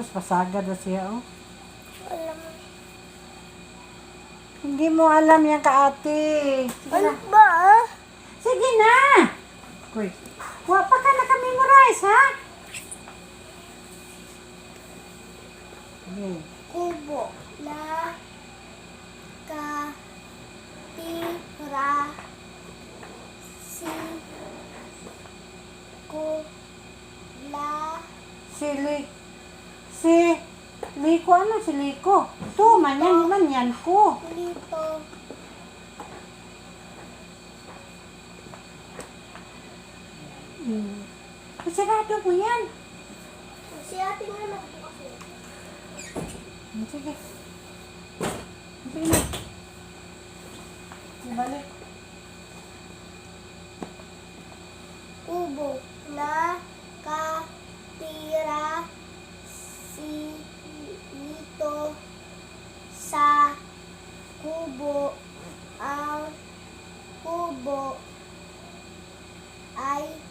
Sus, pasagad na siya, oh. Alam. Hindi mo alam yan ka, ate. Sige Ano na. ba? Sige na. Uy, wa pa ka naka-memorize, ha? Sige. Kubo na katira si kula Si Liko, ano si Liko? Ito, man yan ko. dito Sarado mo yan. si ate nga nagbukas eh. Sige. Sige na. Ibalik. Kubo na katira si Lito sa kubo. Ang kubo ay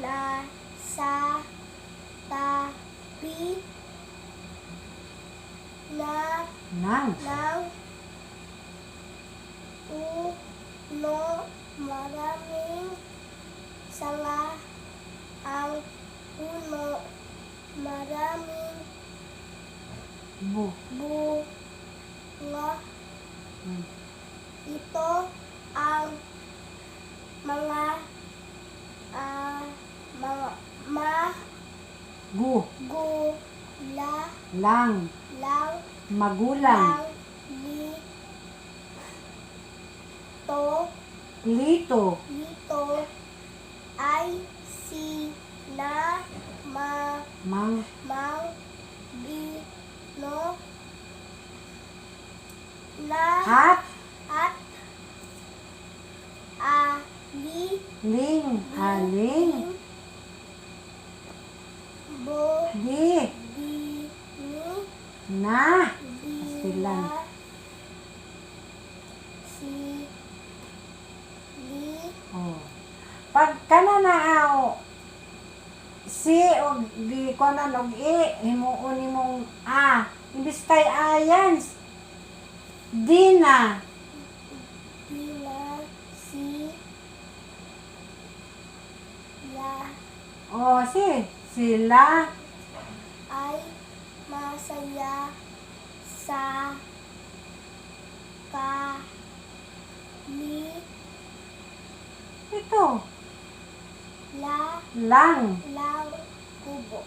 nasa tabi Nang. ng puno. Maraming sanga ang puno. Maraming bunga. Ito ang mga Lang. lang Magulang. Lito. Dito ay sina Mang. bino na At. at Ling. Aling. Di. bini Na. Sila. si li Oh. Pag kana na si og di ko na og himuon nimong imbis kay ayan di na dina si la sila ay masaya sa ito la lang lang kubo.